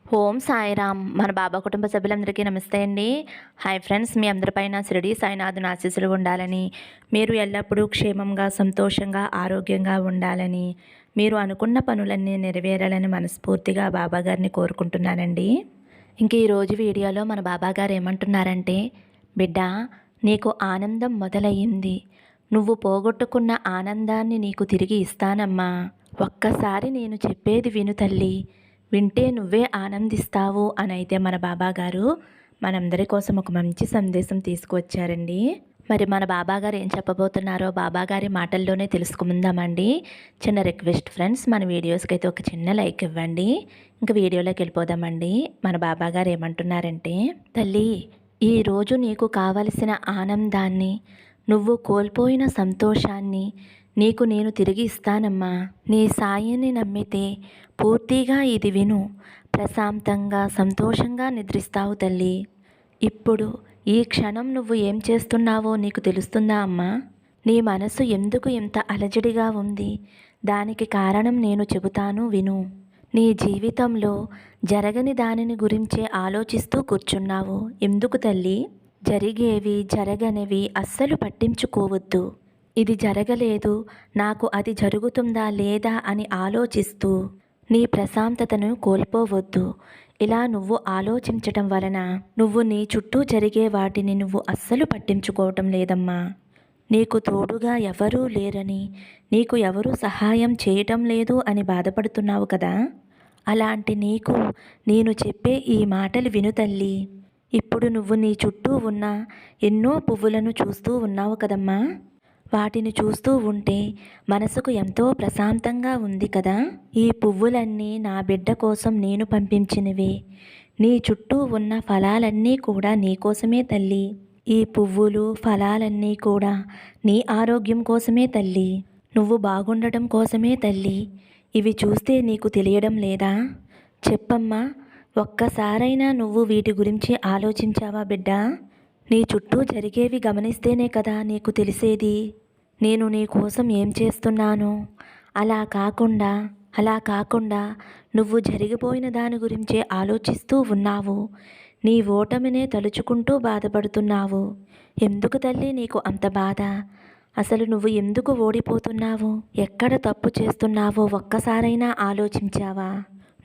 ఓం సాయిరామ్. మన బాబా కుటుంబ సభ్యులందరికీ నమస్తే అండి. హాయ్ ఫ్రెండ్స్, మీ అందరిపైన షిరిడి సాయినాథుని ఆశీస్సులు ఉండాలని, మీరు ఎల్లప్పుడూ క్షేమంగా, సంతోషంగా, ఆరోగ్యంగా ఉండాలని, మీరు అనుకున్న పనులన్నీ నెరవేరాలని మనస్ఫూర్తిగా బాబాగారిని కోరుకుంటున్నానండి. ఇంక ఈరోజు వీడియోలో మన బాబాగారు ఏమంటున్నారంటే, బిడ్డ, నీకు ఆనందం మొదలయ్యింది. నువ్వు పోగొట్టుకున్న ఆనందాన్ని నీకు తిరిగి ఇస్తానమ్మా. ఒక్కసారి నేను చెప్పేది విను తల్లి. వింటే నువ్వే ఆనందిస్తావు అని అయితే మన బాబాగారు మనందరి కోసం ఒక మంచి సందేశం తీసుకువచ్చారండి. మరి మన బాబాగారు ఏం చెప్పబోతున్నారో బాబాగారి మాటల్లోనే తెలుసుకుందామండి. చిన్న రిక్వెస్ట్ ఫ్రెండ్స్, మన వీడియోస్కి అయితే ఒక చిన్న లైక్ ఇవ్వండి. ఇంకా వీడియోలోకి వెళ్ళిపోదామండి. మన బాబాగారు ఏమంటున్నారంటే, తల్లి, ఈరోజు నీకు కావలసిన ఆనందాన్ని, నువ్వు కోల్పోయిన సంతోషాన్ని నీకు నేను తిరిగి ఇస్తానమ్మా. నీ సాయిని నమ్మితే పూర్తిగా ఇది విను. ప్రశాంతంగా, సంతోషంగా నిద్రిస్తావు తల్లి. ఇప్పుడు ఈ క్షణం నువ్వు ఏం చేస్తున్నావో నీకు తెలుస్తుందా అమ్మా? నీ మనసు ఎందుకు ఇంత అలజడిగా ఉంది? దానికి కారణం నేను చెబుతాను, విను. నీ జీవితంలో జరగని దానిని గురించే ఆలోచిస్తూ కూర్చున్నావు. ఎందుకు తల్లి? జరిగేవి జరగనివి అస్సలు పట్టించుకోవద్దు. ఇది జరగలేదు, నాకు అది జరుగుతుందా లేదా అని ఆలోచిస్తూ నీ ప్రశాంతతను కోల్పోవద్దు. ఇలా నువ్వు ఆలోచించటం వలన నువ్వు నీ చుట్టూ జరిగే వాటిని నువ్వు అస్సలు పట్టించుకోవటం లేదమ్మా. నీకు తోడుగా ఎవరూ లేరని, నీకు ఎవరూ సహాయం చేయటం లేదు అని బాధపడుతున్నావు కదా. అలాంటి నీకు నేను చెప్పే ఈ మాటలు విను తల్లి. ఇప్పుడు నువ్వు నీ చుట్టూ ఉన్న ఎన్నో పువ్వులను చూస్తూ ఉన్నావు కదమ్మా. వాటిని చూస్తూ ఉంటే మనసుకు ఎంతో ప్రశాంతంగా ఉంది కదా. ఈ పువ్వులన్నీ నా బిడ్డ కోసం నేను పంపించినవే. నీ చుట్టూ ఉన్న ఫలాలన్నీ కూడా నీకోసమే తల్లి. ఈ పువ్వులు ఫలాలన్నీ కూడా నీ ఆరోగ్యం కోసమే తల్లి. నువ్వు బాగుండటం కోసమే తల్లి. ఇవి చూస్తే నీకు తెలియడం లేదా? చెప్పమ్మా, ఒక్కసారైనా నువ్వు వీటి గురించి ఆలోచించావా బిడ్డ? నీ చుట్టూ జరిగేవి గమనిస్తేనే కదా నీకు తెలిసేది. నేను నీ కోసం ఏం చేస్తున్నాను. అలా కాకుండా నువ్వు జరిగిపోయిన దాని గురించే ఆలోచిస్తూ ఉన్నావు. నీ ఓటమినే తలుచుకుంటూ బాధపడుతున్నావు. ఎందుకు తల్లి నీకు అంత బాధ? అసలు నువ్వు ఎందుకు ఓడిపోతున్నావు? ఎక్కడ తప్పు చేస్తున్నావో ఒక్కసారైనా ఆలోచించావా?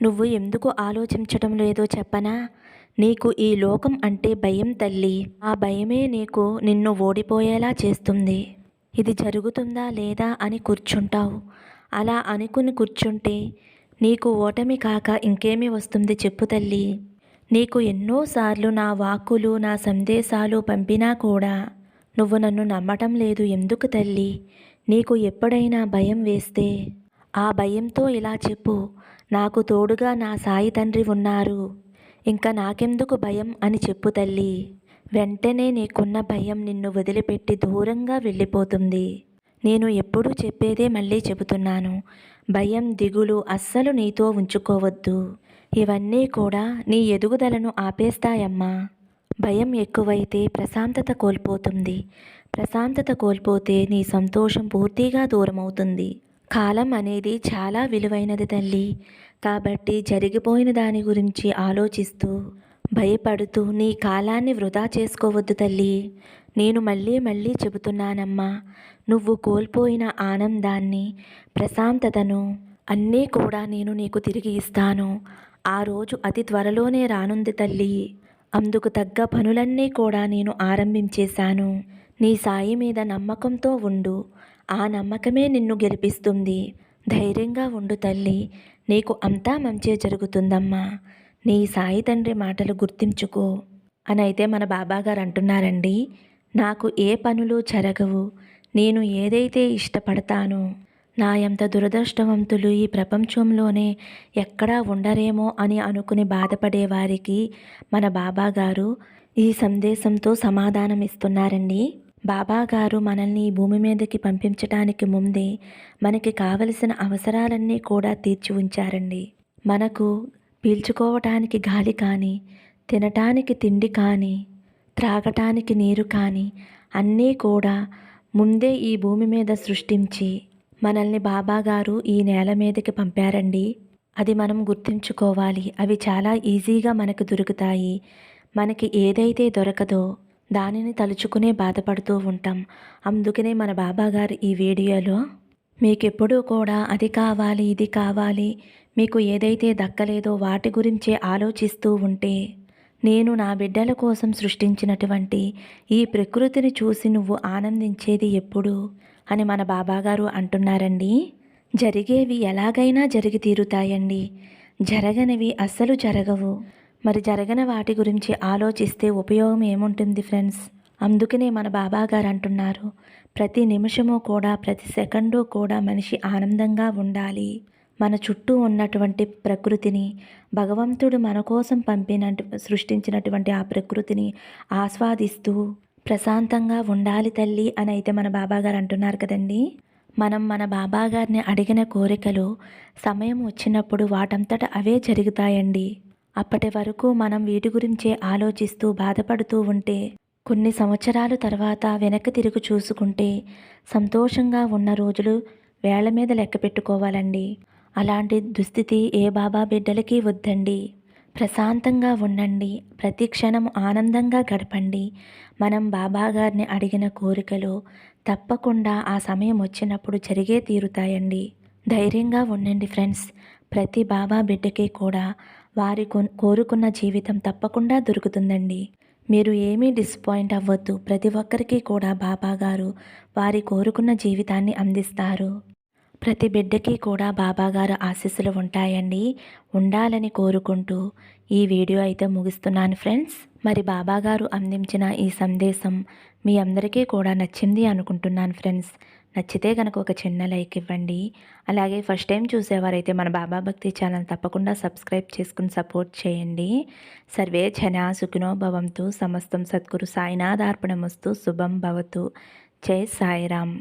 నువ్వు ఎందుకు ఆలోచించటం లేదో చెప్పనా? నీకు ఈ లోకం అంటే భయం తల్లి. ఆ భయమే నిన్ను ఓడిపోయేలా చేస్తుంది. ఇది జరుగుతుందా లేదా అని కూర్చుంటావు. అలా అనుకుని కూర్చుంటే నీకు ఓటమి కాక ఇంకేమీ వస్తుంది చెప్పు తల్లి. నీకు ఎన్నోసార్లు నా వాక్కులు, నా సందేశాలు పంపినా కూడా నువ్వు నన్ను నమ్మటం లేదు. ఎందుకు తల్లి? నీకు ఎప్పుడైనా భయం వేస్తే ఆ భయంతో ఇలా చెప్పు, నాకు తోడుగా నా సాయి తండ్రి ఉన్నారు, ఇంకా నాకెందుకు భయం అని చెప్పు తల్లి. వెంటనే నీకున్న భయం నిన్ను వదిలిపెట్టి దూరంగా వెళ్ళిపోతుంది. నేను ఎప్పుడూ చెప్పేదే మళ్ళీ చెబుతున్నాను. భయం, దిగులు అస్సలు నీతో ఉంచుకోవద్దు. ఇవన్నీ కూడా నీ ఎదుగుదలను ఆపేస్తాయమ్మా. భయం ఎక్కువైతే ప్రశాంతత కోల్పోతుంది. ప్రశాంతత కోల్పోతే నీ సంతోషం పూర్తిగా దూరమవుతుంది. కాలం అనేది చాలా విలువైనది తల్లి. కాబట్టి జరిగిపోయిన దాని గురించి ఆలోచిస్తూ భయపడుతూ నీ కాలాన్ని వృధా చేసుకోవద్దు తల్లి. నేను మళ్ళీ చెబుతున్నానమ్మా, నువ్వు కోల్పోయిన ఆనందాన్ని, ప్రశాంతతను అన్నీ కూడా నేను నీకు తిరిగి ఇస్తాను. ఆ రోజు అతి త్వరలోనే రానుంది తల్లి. అందుకు తగ్గ పనులన్నీ కూడా నేను ఆరంభించేశాను. నీ సాయి మీద నమ్మకంతో ఉండు. ఆ నమ్మకమే నిన్ను గెలిపిస్తుంది. ధైర్యంగా ఉండు తల్లి. నీకు అంతా మంచే జరుగుతుందమ్మా. నీ సాయి తండ్రి మాటలు గుర్తించుకో అని అయితే మన బాబాగారు అంటున్నారండి. నాకు ఏ పనులు జరగవు. నేను ఏదైతే ఇష్టపడతానో, నా ఎంత దురదృష్టవంతులు ఈ ప్రపంచంలోనే ఎక్కడా ఉండరేమో అని అనుకుని బాధపడే వారికి మన బాబాగారు ఈ సందేశంతో సమాధానం ఇస్తున్నారండి. బాబాగారు మనల్ని ఈ భూమి మీదకి పంపించటానికి ముందే మనకి కావలసిన అవసరాలన్నీ కూడా తీర్చి ఉంచారండి. మనకు పీల్చుకోవటానికి గాలి కానీ, తినటానికి తిండి కానీ, త్రాగటానికి నీరు కానీ అన్నీ కూడా ముందే ఈ భూమి మీద సృష్టించి మనల్ని బాబాగారు ఈ నేల మీదకి పంపారండి. అది మనం గుర్తుంచుకోవాలి. అవి చాలా ఈజీగా మనకు దొరుకుతాయి. మనకి ఏదైతే దొరకదో దానిని తలుచుకునే బాధపడుతూ ఉంటాం. అందుకనే మన బాబాగారు ఈ వీడియోలో మీకెప్పుడూ కూడా అది కావాలి, ఇది కావాలి, మీకు ఏదైతే దక్కలేదో వాటి గురించే ఆలోచిస్తూ ఉంటే, నేను నా బిడ్డల కోసం సృష్టించినటువంటి ఈ ప్రకృతిని చూసి నువ్వు ఆనందించేది ఎప్పుడు అని మన బాబాగారు అంటున్నారండి. జరిగేవి ఎలాగైనా జరిగి తీరుతాయండి. జరగనివి అస్సలు జరగవు. మరి జరగని వాటి గురించి ఆలోచిస్తే ఉపయోగం ఏముంటుంది ఫ్రెండ్స్? అందుకనే మన బాబాగారు అంటున్నారు, ప్రతి నిమిషము కూడా ప్రతి సెకండు కూడా మనిషి ఆనందంగా ఉండాలి. మన చుట్టూ ఉన్నటువంటి ప్రకృతిని, భగవంతుడు మన కోసం సృష్టించినటువంటి ఆ ప్రకృతిని ఆస్వాదిస్తూ ప్రశాంతంగా ఉండాలి తల్లి అని అయితే మన బాబాగారు అంటున్నారు కదండి. మనం మన బాబాగారిని అడిగిన కోరికలు సమయం వచ్చినప్పుడు వాటంతట అవే జరుగుతాయండి. అప్పటి వరకు మనం వీటి గురించే ఆలోచిస్తూ బాధపడుతూ ఉంటే, కొన్ని సంవత్సరాలు తర్వాత వెనక్కి తిరిగి చూసుకుంటే సంతోషంగా ఉన్న రోజులు వేళ్ల మీద లెక్క పెట్టుకోవాలండి. అలాంటి దుస్థితి ఏ బాబా బిడ్డలకి వద్దండి. ప్రశాంతంగా ఉండండి. ప్రతి క్షణం ఆనందంగా గడపండి. మనం బాబాగారిని అడిగిన కోరికలు తప్పకుండా ఆ సమయం వచ్చినప్పుడు జరిగే తీరుతాయండి. ధైర్యంగా ఉండండి ఫ్రెండ్స్. ప్రతి బాబా బిడ్డకి కూడా వారి కోరుకున్న జీవితం తప్పకుండా దొరుకుతుందండి. మీరు ఏమీ డిసప్పాయింట్ అవ్వద్దు. ప్రతి ఒక్కరికి కూడా బాబాగారు వారి కోరుకున్న జీవితాన్ని అందిస్తారు. ప్రతి బిడ్డకి కూడా బాబాగారు ఆశీస్సులు ఉంటాయండి. ఉండాలని కోరుకుంటూ ఈ వీడియో అయితే ముగిస్తున్నాను ఫ్రెండ్స్. మరి బాబాగారు అందించిన ఈ సందేశం మీ అందరికీ కూడా నచ్చింది అనుకుంటున్నాను ఫ్రెండ్స్. నచ్చితే కనుక ఒక చిన్న లైక్ ఇవ్వండి. అలాగే ఫస్ట్ టైం చూసేవారైతే మన బాబా భక్తి ఛానల్ తప్పకుండా సబ్స్క్రైబ్ చేసుకుని సపోర్ట్ చేయండి. సర్వే జనా సుఖినో భవంతు. సమస్తం సద్గురు సాయినాథార్పణమస్తు. శుభం భవతు. జై సాయిరామ్.